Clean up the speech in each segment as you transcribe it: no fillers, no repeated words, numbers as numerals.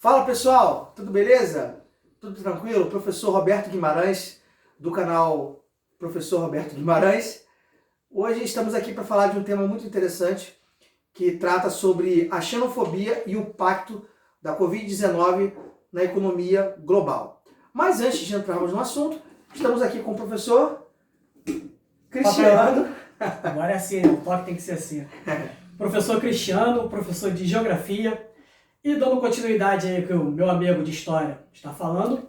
Fala pessoal, tudo beleza? Tudo tranquilo? Professor Roberto Guimarães, do canal Professor Roberto Guimarães. Hoje estamos aqui para falar de um tema muito interessante que trata sobre a xenofobia e o impacto da Covid-19 na economia global. Mas antes de entrarmos no assunto, estamos aqui com o professor Cristiano. Agora é assim, o toque tem que ser assim. Professor Cristiano, professor de Geografia. E dando continuidade aí que o meu amigo de História está falando,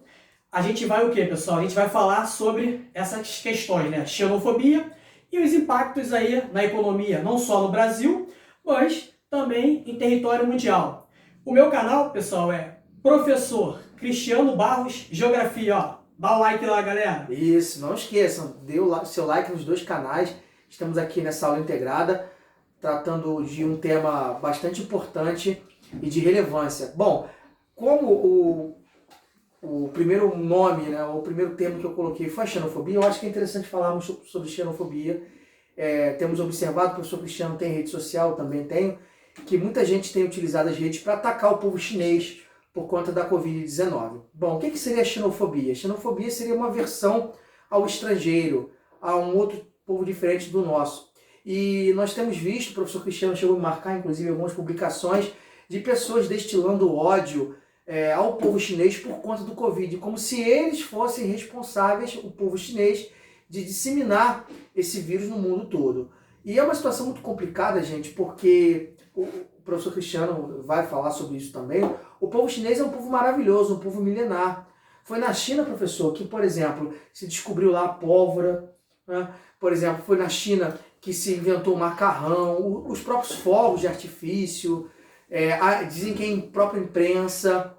a gente vai o quê, pessoal? A gente vai falar sobre essas questões, né? Xenofobia e os impactos aí na economia, não só no Brasil, mas também em território mundial. O meu canal, pessoal, é Professor Cristiano Barros Geografia, ó. Dá o like lá, galera. Isso, não esqueçam, dê o seu like nos dois canais. Estamos aqui nessa aula integrada, tratando de um tema bastante importante e de relevância. Bom, como o primeiro nome, né, o primeiro termo que eu coloquei foi a xenofobia, eu acho que é interessante falarmos sobre xenofobia. Temos observado, o professor Cristiano tem rede social, eu também tenho, que muita gente tem utilizado as redes para atacar o povo chinês por conta da Covid-19. Bom, o que seria a xenofobia? A xenofobia seria uma aversão ao estrangeiro, a um outro povo diferente do nosso. E nós temos visto, o professor Cristiano chegou a marcar, inclusive, algumas publicações de pessoas destilando ódio ao povo chinês por conta do Covid, como se eles fossem responsáveis, o povo chinês, de disseminar esse vírus no mundo todo. E é uma situação muito complicada, gente, porque o professor Cristiano vai falar sobre isso também. O povo chinês é um povo maravilhoso, um povo milenar. Foi na China, professor, que, por exemplo, se descobriu lá a pólvora, né? Por exemplo, foi na China que se inventou o macarrão, os próprios fogos de artifício, dizem que é em própria imprensa,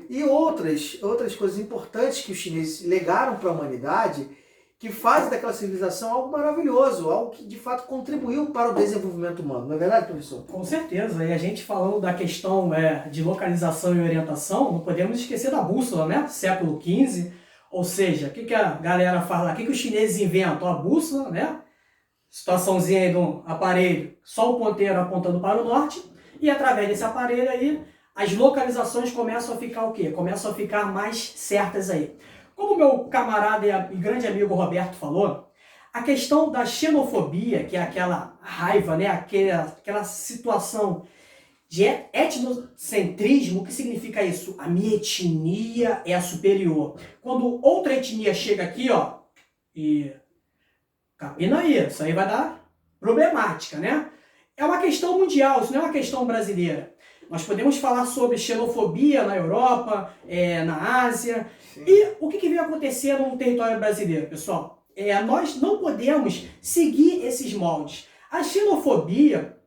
e outras coisas importantes que os chineses legaram para a humanidade, que fazem daquela civilização algo maravilhoso, algo que de fato contribuiu para o desenvolvimento humano. Não é verdade, professor? Com certeza. E a gente falando da questão de localização e orientação, não podemos esquecer da bússola, né? Século XV. Ou seja, o que a galera faz lá? O que os chineses inventam? A bússola, né? Situaçãozinha aí do aparelho, só o ponteiro apontando para o norte, e através desse aparelho aí, as localizações começam a ficar o quê? Começam a ficar mais certas aí. Como meu camarada e grande amigo Roberto falou, a questão da xenofobia, que é aquela raiva, né? Aquela situação de etnocentrismo, o que significa isso? A minha etnia é a superior. Quando outra etnia chega aqui, ó, e capina aí, isso aí vai dar problemática, né? É uma questão mundial, isso não é uma questão brasileira. Nós podemos falar sobre xenofobia na Europa, na Ásia. Sim. E o que vem acontecendo no território brasileiro, pessoal? Nós não podemos seguir esses moldes. A xenofobia,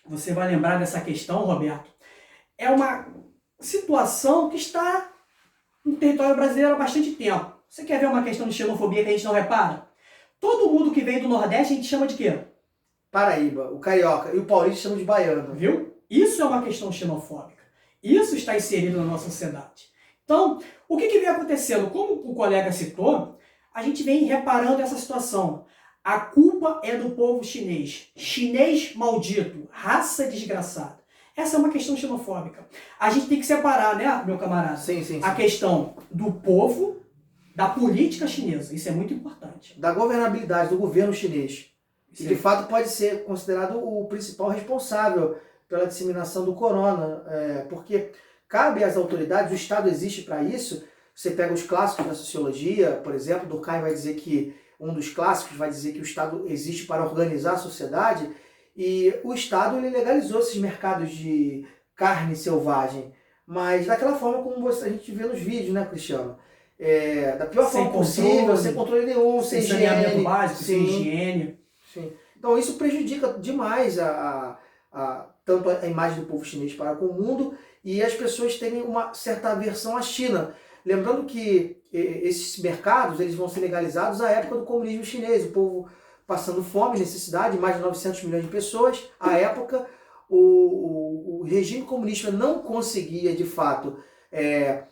você vai lembrar dessa questão, Roberto, é uma situação que está no território brasileiro há bastante tempo. Você quer ver uma questão de xenofobia que a gente não repara? Todo mundo que vem do Nordeste a gente chama de quê? Paraíba, o carioca, e o paulista chama de baiano. Viu? Isso é uma questão xenofóbica. Isso está inserido na nossa sociedade. Então, o que vem acontecendo? Como o colega citou, a gente vem reparando essa situação. A culpa é do povo chinês. Chinês maldito, raça desgraçada. Essa é uma questão xenofóbica. A gente tem que separar, né, meu camarada? Sim. A questão do povo da política chinesa. Isso é muito importante. Da governabilidade do governo chinês. Que de fato pode ser considerado o principal responsável pela disseminação do corona, porque cabe às autoridades, o Estado existe para isso. Você pega os clássicos da sociologia, por exemplo, Durkheim vai dizer que, um dos clássicos vai dizer que o Estado existe para organizar a sociedade, e o Estado ele legalizou esses mercados de carne selvagem, mas daquela forma como a gente vê nos vídeos, né, Cristiano? Da pior forma possível, sem controle nenhum, sem saneamento básico, sem higiene. Sim. Então isso prejudica demais tanto a imagem do povo chinês para com o mundo, e as pessoas terem uma certa aversão à China. Lembrando que esses mercados eles vão ser legalizados à época do comunismo chinês, o povo passando fome, necessidade, mais de 900 milhões de pessoas. À época, o regime comunista não conseguia, de fato,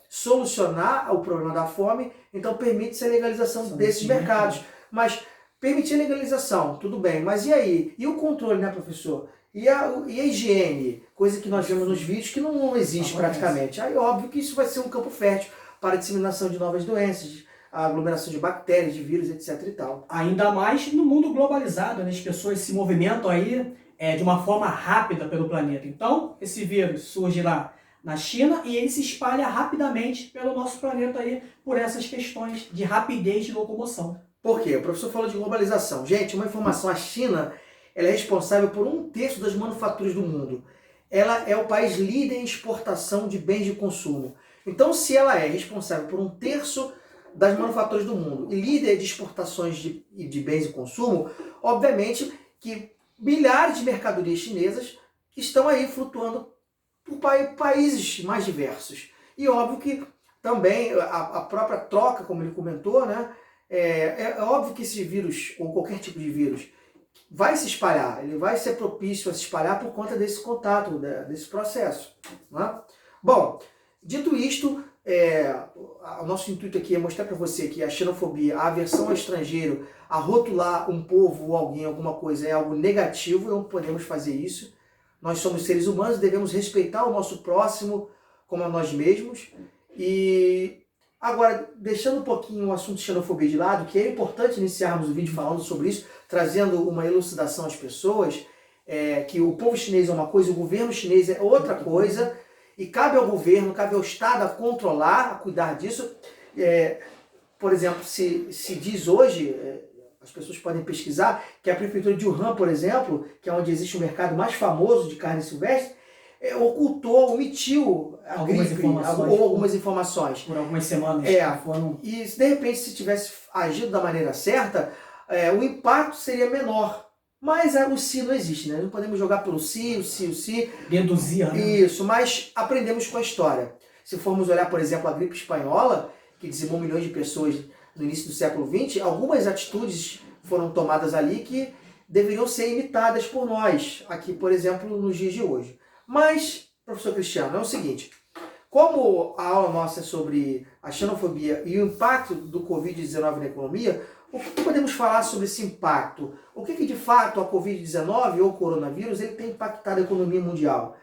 solucionar o problema da fome, então permite-se a legalização desses mercados. Mas permitir a legalização, tudo bem, mas e aí? E o controle, né, professor? E a higiene, coisa que nós vemos nos vídeos que não existe praticamente. Aí óbvio que isso vai ser um campo fértil para a disseminação de novas doenças, a aglomeração de bactérias, de vírus, etc. e tal. Ainda mais no mundo globalizado, né? As pessoas se movimentam aí de uma forma rápida pelo planeta. Então, esse vírus surge lá na China e ele se espalha rapidamente pelo nosso planeta aí por essas questões de rapidez de locomoção. Por quê? O professor falou de globalização. Gente, uma informação, a China ela é responsável por 1/3 das manufaturas do mundo. Ela é o país líder em exportação de bens de consumo. Então, se ela é responsável por 1/3 das manufaturas do mundo e líder de exportações de bens de consumo, obviamente que milhares de mercadorias chinesas estão aí flutuando por países mais diversos. E óbvio que também a própria troca, como ele comentou, né? É óbvio que esse vírus, ou qualquer tipo de vírus, vai se espalhar, ele vai ser propício a se espalhar por conta desse contato, desse processo. Né? Bom, dito isto, o nosso intuito aqui é mostrar para você que a xenofobia, a aversão ao estrangeiro, a rotular um povo ou alguém, alguma coisa, é algo negativo, não podemos fazer isso. Nós somos seres humanos, devemos respeitar o nosso próximo como a nós mesmos. E agora, deixando um pouquinho o assunto de xenofobia de lado, que é importante iniciarmos o vídeo falando sobre isso, trazendo uma elucidação às pessoas, que o povo chinês é uma coisa, o governo chinês é outra coisa, e cabe ao governo, cabe ao Estado a controlar, a cuidar disso. Por exemplo, se diz hoje, as pessoas podem pesquisar, que a prefeitura de Wuhan, por exemplo, que é onde existe o mercado mais famoso de carne silvestre, omitiu algumas informações. Por algumas semanas. E se de repente se tivesse agido da maneira certa, o impacto seria menor. Mas o si não existe, né? Não podemos jogar pelo si, o si. Deduzir, né? Isso, mas aprendemos com a história. Se formos olhar, por exemplo, a gripe espanhola, que dizimou milhões de pessoas no início do século XX, algumas atitudes foram tomadas ali que deveriam ser imitadas por nós, aqui, por exemplo, nos dias de hoje. Mas, professor Cristiano, é o seguinte, como a aula nossa é sobre a xenofobia e o impacto do Covid-19 na economia, o que podemos falar sobre esse impacto? O que de fato a Covid-19 ou o coronavírus ele tem impactado a economia mundial?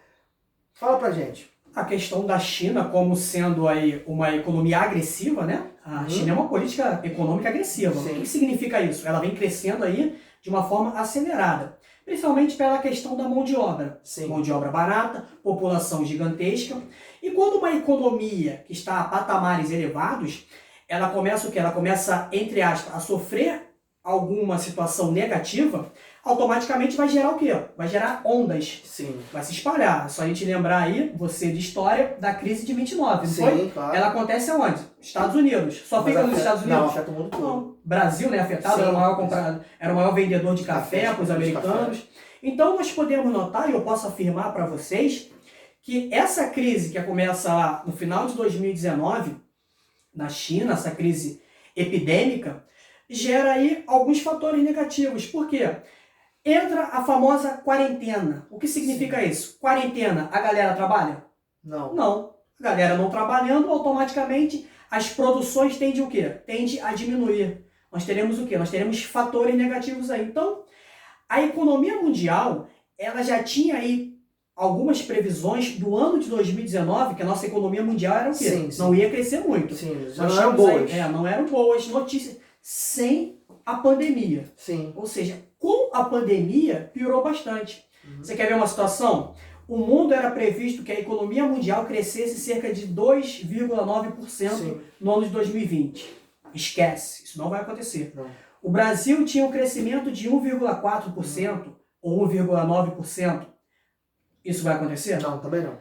Fala pra gente. A questão da China como sendo aí uma economia agressiva, né? A China é uma política econômica agressiva. Sim. O que significa isso? Ela vem crescendo aí de uma forma acelerada. Principalmente pela questão da mão de obra. Sim. Mão de obra barata, população gigantesca. E quando uma economia que está a patamares elevados, ela começa o quê? Ela começa, entre aspas, a sofrer alguma situação negativa, automaticamente vai gerar o quê? Vai gerar ondas. Sim. Vai se espalhar. É só a gente lembrar aí, você de história, da crise de 29, não Sim, foi? claro. Ela acontece aonde? Estados Unidos. Só fica nos Estados Unidos? Não, afeta o mundo todo. Não. Brasil, né, afetado, Sim, era o maior vendedor de café para os americanos. Então nós podemos notar, e eu posso afirmar para vocês, que essa crise que começa lá no final de 2019, na China, essa crise epidêmica, gera aí alguns fatores negativos. Por quê? Entra a famosa quarentena. O que significa isso? Quarentena, a galera trabalha? Não. Não. A galera não trabalhando, automaticamente as produções tendem o quê? Tende a diminuir. Nós teremos o quê? Nós teremos fatores negativos aí. Então, a economia mundial, ela já tinha aí algumas previsões do ano de 2019, que a nossa economia mundial era o quê? Sim, sim. Não ia crescer muito. Sim, já Nós não eram tínhamos boas. aí, não eram boas notícias sem a pandemia. Sim. Ou seja, com a pandemia piorou bastante. Você quer ver uma situação? O mundo era previsto que a economia mundial crescesse cerca de 2,9% no ano de 2020. Esquece, isso não vai acontecer. Não. O Brasil tinha um crescimento de 1,4% ou 1,9%. Isso vai acontecer? Não, também não.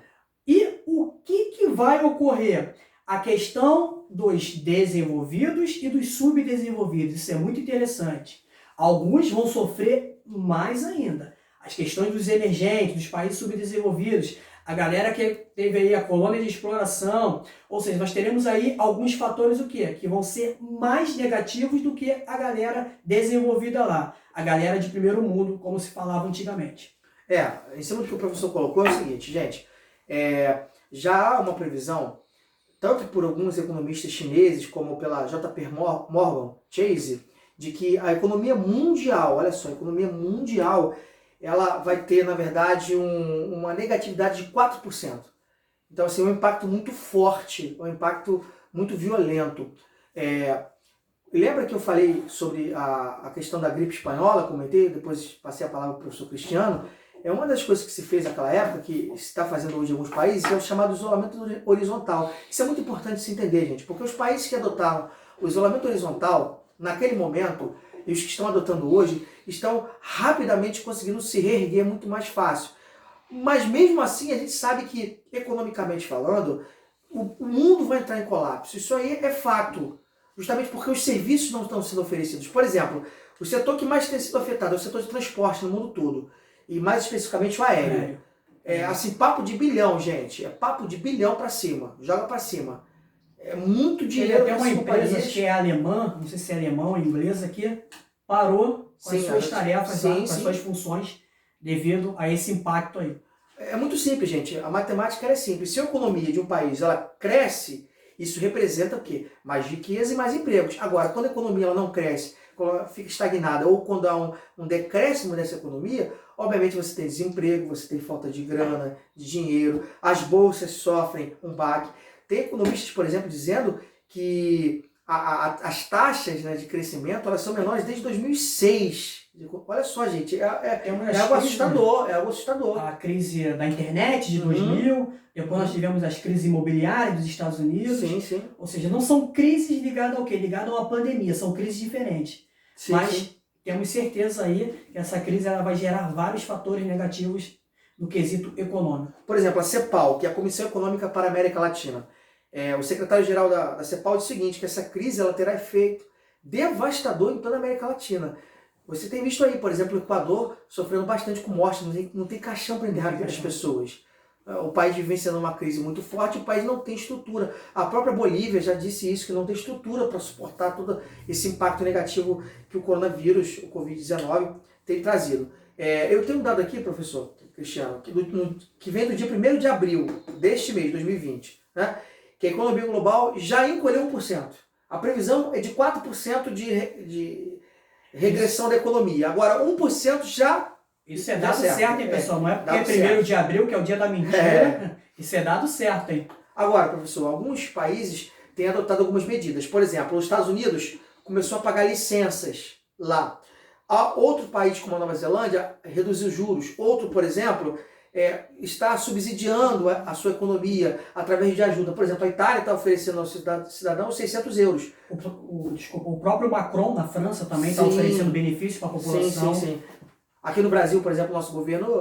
E o que vai ocorrer? A questão dos desenvolvidos e dos subdesenvolvidos. Isso é muito interessante. Alguns vão sofrer mais ainda. As questões dos emergentes, dos países subdesenvolvidos, a galera que teve aí a colônia de exploração, ou seja, nós teremos aí alguns fatores o quê? Que vão ser mais negativos do que a galera desenvolvida lá, a galera de primeiro mundo, como se falava antigamente. Em cima do que o professor colocou é o seguinte, gente, já há uma previsão, tanto por alguns economistas chineses, como pela JP Morgan Chase, de que a economia mundial, olha só, a economia mundial, ela vai ter, na verdade, uma negatividade de 4%. Então, assim, um impacto muito forte, um impacto muito violento. Lembra que eu falei sobre a questão da gripe espanhola, comentei, depois passei a palavra para o professor Cristiano? Uma das coisas que se fez naquela época, que se está fazendo hoje em alguns países, é o chamado isolamento horizontal. Isso é muito importante se entender, gente, porque os países que adotaram o isolamento horizontal, naquele momento, e os que estão adotando hoje, estão rapidamente conseguindo se reerguer muito mais fácil. Mas mesmo assim, a gente sabe que, economicamente falando, o mundo vai entrar em colapso. Isso aí é fato. Justamente porque os serviços não estão sendo oferecidos. Por exemplo, o setor que mais tem sido afetado é o setor de transporte no mundo todo. E mais especificamente o aéreo. Assim, papo de bilhão, gente. É papo de bilhão para cima. Joga para cima. É muito dinheiro. Tem uma empresa que é alemã, não sei se é alemã ou inglesa, que parou com as suas tarefas, com as suas funções, devido a esse impacto aí. É muito simples, gente. A matemática é simples. Se a economia de um país ela cresce, isso representa o quê? Mais riqueza e mais empregos. Agora, quando a economia ela não cresce, quando ela fica estagnada ou quando há um decréscimo dessa economia, obviamente você tem desemprego, você tem falta de grana, de dinheiro, as bolsas sofrem um baque. Tem economistas, por exemplo, dizendo que as taxas, né, de crescimento elas são menores desde 2006. Olha só, gente, é algo assustador, é algo assustador. A crise da internet de 2000, depois nós tivemos as crises imobiliárias dos Estados Unidos. Sim. Ou seja, não são crises ligadas ao quê? Ligadas a uma pandemia, são crises diferentes. Mas temos certeza aí que essa crise ela vai gerar vários fatores negativos no quesito econômico. Por exemplo, a CEPAL, que é a Comissão Econômica para a América Latina. O secretário-geral da CEPAL diz o seguinte, que essa crise ela terá efeito devastador em toda a América Latina. Você tem visto aí, por exemplo, o Equador sofrendo bastante com morte, não tem caixão para enterrar as pessoas. O país vivenciando uma crise muito forte, o país não tem estrutura. A própria Bolívia já disse isso, que não tem estrutura para suportar todo esse impacto negativo que o coronavírus, o Covid-19, tem trazido. Eu tenho um dado aqui, professor Cristiano, que vem do dia 1º de abril deste mês, 2020, né? Que a economia global já encolheu 1%. A previsão é de 4% de regressão da economia. Agora, 1% já... Isso é dado certo, hein, pessoal? Não é porque é 1º de abril, que é o dia da mentira. Isso é dado certo, hein? Agora, professor, alguns países têm adotado algumas medidas. Por exemplo, os Estados Unidos começou a pagar licenças lá. Outro país, como a Nova Zelândia, reduziu juros. Outro, por exemplo, está subsidiando a sua economia através de ajuda. Por exemplo, a Itália está oferecendo aos cidadãos 600 euros. O próprio Macron, na França, também está oferecendo benefícios para a população. Sim. Aqui no Brasil, por exemplo, nosso governo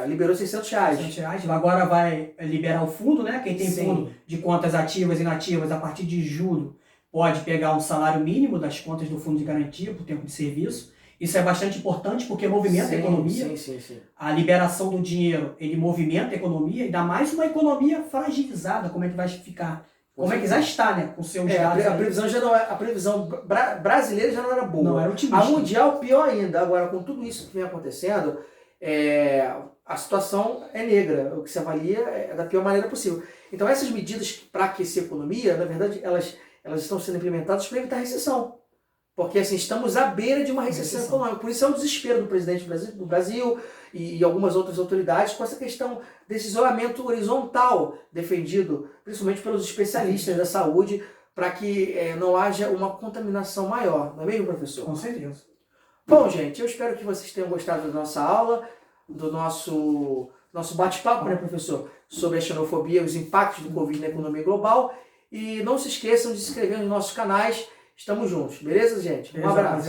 liberou R$600. Agora vai liberar o fundo, né? Quem tem fundo de contas ativas e inativas, a partir de julho, pode pegar um salário mínimo das contas do fundo de garantia por tempo de serviço. Isso é bastante importante porque movimenta a economia. A liberação do dinheiro, ele movimenta a economia, ainda mais uma economia fragilizada, como é que vai ficar? Como é que já está, né? Com seus dados. A previsão já não é, a previsão brasileira já não era boa. Não era otimista. A mundial pior ainda. Agora, com tudo isso que vem acontecendo, a situação é negra. O que se avalia é da pior maneira possível. Então, essas medidas para aquecer a economia, na verdade, elas estão sendo implementadas para evitar recessão. Porque assim, estamos à beira de uma recessão econômica. Por isso é o desespero do presidente do Brasil e algumas outras autoridades com essa questão desse isolamento horizontal defendido, principalmente pelos especialistas da saúde, para que não haja uma contaminação maior. Não é mesmo, professor? Com certeza. Bom, gente, eu espero que vocês tenham gostado da nossa aula, do nosso bate-papo, né, professor, sobre a xenofobia e os impactos do Covid na economia global. E não se esqueçam de se inscrever nos nossos canais. Estamos juntos, beleza, gente? Um abraço.